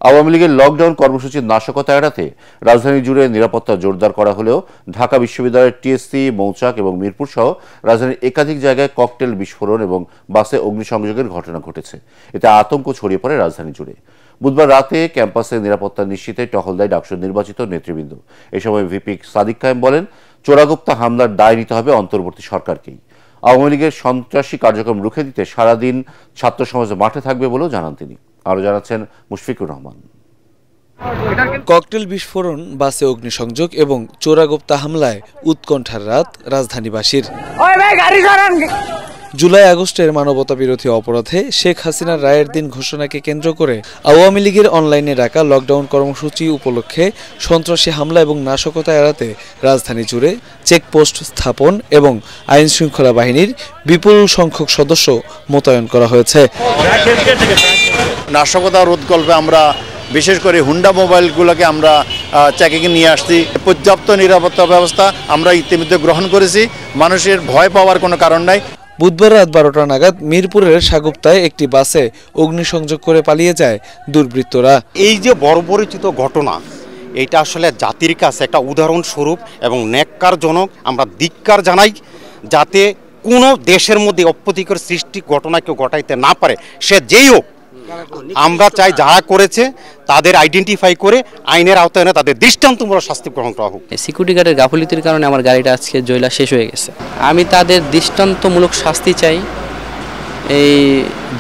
আওয়ামী লীগের লকডাউন কর্মসূচির নাশকতা এড়াতে রাজধানী জুড়ে নিরাপত্তা জোরদার করা হলেও ঢাকা বিশ্ববিদ্যালয়ের টিএসসি, মৌচাক এবং মিরপুর সহ রাজধানীর একাধিক জায়গায় ককটেল বিস্ফোরণ এবং বাসে অগ্নিসংযোগের ঘটনা ঘটেছে। এতে আতঙ্ক ছড়িয়ে পড়ে রাজধানী জুড়ে। বুধবার রাতে ক্যাম্পাসে নিরাপত্তা নিশ্চিতে টহল দেয় ডাকসুর নির্বাচিত নেতৃবৃন্দ। এ সময় ভিপি সাদিক কায়েম বলেন, চোরাগোপ্তা হামলার দায় নিতে হবে অন্তর্বর্তী সরকারকেই। আওয়ামী লীগের সন্ত্রাসী কার্যক্রম রুখে দিতে সারাদিন ছাত্র সমাজ মাঠে থাকবে বলেও জানান তিনি। আরও জানাচ্ছেন মুশফিকুর রহমান। ককটেল বিস্ফোরণ, বাসে অগ্নিসংযোগ এবং চোরাগোপ্তা হামলায় উৎকণ্ঠার রাত রাজধানীবাসীর। জুলাই আগস্টের মানবতা বিরোধী অপরাধে শেখ হাসিনার রায়ের দিন ঘোষণাকে কেন্দ্র করে আওয়ামী লীগের অনলাইনে ডাকা লকডাউন কর্মসূচি উপলক্ষে সন্ত্রাসী হামলা এবং নাশকতা এড়াতে রাজধানী জুড়ে চেকপোস্ট স্থাপন এবং আইন শৃঙ্খলা বাহিনীর বিপুল সংখ্যক সদস্য মোতায়েন করা হয়েছে। নাশকতা রোধকল্পে আমরা বিশেষ করে হুন্ডা মোবাইলগুলোকে আমরা চেকিং নিয়ে আসছি। পর্যাপ্ত নিরাপত্তা ব্যবস্থা আমরা ইতিমধ্যে গ্রহণ করেছি। মানুষের ভয় পাওয়ার কোনো কারণ নাই। বুধবার রাত 12টা নাগাদ মিরপুরের সাগুপ্তায় একটি বাসে অগ্নিসংযোগ করে পালিয়ে যায় দুর্বৃত্তরা। এই যে বড় পরিচিত ঘটনা, এটা আসলে জাতির কাছে একটা উদাহরণস্বরূপ এবং ন্যাক্কারজনক। আমরা ধিক্কার জানাই, যাতে কোনো দেশের মধ্যে অপ্রীতিকর সৃষ্টি ঘটনা কেউ ঘটাইতে না পারে, সে যেই হোক। আমরা চাই যারা করেছে তাদের আইডেন্টিফাই করে আইনের আওতায় এনে তাদের দৃষ্টান্তমূলক শাস্তি গ্রহণ করা হোক। সিকিউরিটি গার্ডের গাফিলতির কারণে আমার গাড়িটা আজকে জয়লা শেষ হয়ে গেছে। আমি তাদের দৃষ্টান্তমূলক শাস্তি চাই। এই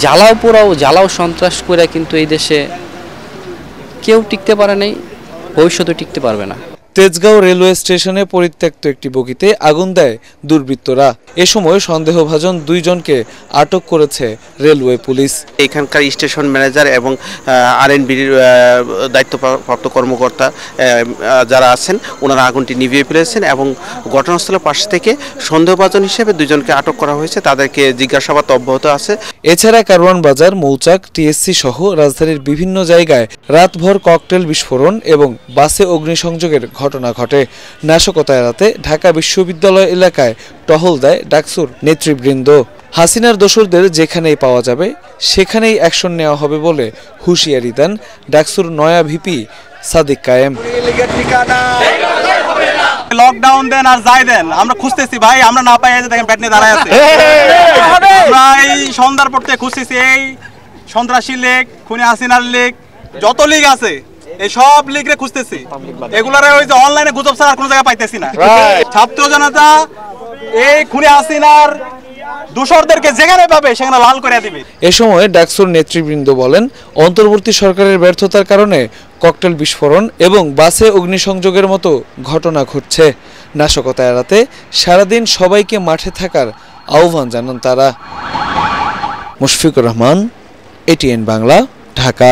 জ্বালাও সন্ত্রাস করে কিন্তু এই দেশে কেউ টিকতে পারে নাই, ভবিষ্যতে টিকতে পারবে না। তেজগাঁও রেলওয়ে স্টেশনে পরিত্যক্ত একটি বগিতে আগুন দেয় দুর্বৃত্তরা। এ সময় সন্দেহভাজন দুইজনকে আটক করেছে রেলওয়ে পুলিশ। এখানকার স্টেশন ম্যানেজার এবং আরএনবির দায়িত্বপ্রাপ্ত কর্মকর্তা যারা আছেন, ওনারা আগুনটি নিভিয়ে ফেলেছেন এবং ঘটনাস্থলের পাশ থেকে সন্দেহভাজন হিসেবে দুজনকে আটক করা হয়েছে। তাদেরকে জিজ্ঞাসাবাদ অব্যাহত আছে। এছাড়া কারওয়ান বাজার, মৌচাক, টিএসসি সহ রাজধানীর বিভিন্ন জায়গায় রাতভর ককটেল বিস্ফোরণ এবং বাসে অগ্নিসংযোগের ঘটনা ঘটে। নাশকতা এড়াতে ঢাকা বিশ্ববিদ্যালয় এলাকায় টহল দেয় ডাকসুর নেতৃবৃন্দ। হাসিনার দোসরদের যেখানেই পাওয়া যাবে সেখানেই অ্যাকশন নেওয়া হবে বলে হুঁশিয়ারি দেন ডাকসুর নয়া ভিপি সাদিক কায়েম। লকডাউন দেন আর যাই দেন, আমরা খুঁজতেছি ভাই, আমরা না পাই দেখেন ব্যাট নিয়ে দাঁড়ায় আছে। আমরা এই সন্ধ্যার পর থেকে খুঁজতেছি, এই সন্ত্রাসী লীগ, খুনি হাসিনার লীগ, যত লীগ আছে এই সব লীগরে খুঁজতেছি। এগুলার ওই যে অনলাইনে গুজব ছাড়া আর কোনো জায়গায় পাইতেছি না। ছাত্র জনতা এই খুনি হাসিনার দোসরদেরকে যেখানে পাবে সেখানে লাল করে দিবে। এ সময় ডাকসুর নেতৃবৃন্দ বলেন, অন্তর্বর্তী সরকারের ব্যর্থতার কারণে ককটেল বিস্ফোরণ এবং বাসে অগ্নিসংযোগের মতো ঘটনা ঘটছে। নাশকতা এড়াতে সারাদিন সবাইকে মাঠে থাকার আহ্বান জানান তারা। মুশফিকুর রহমান, এটিএন বাংলা, ঢাকা।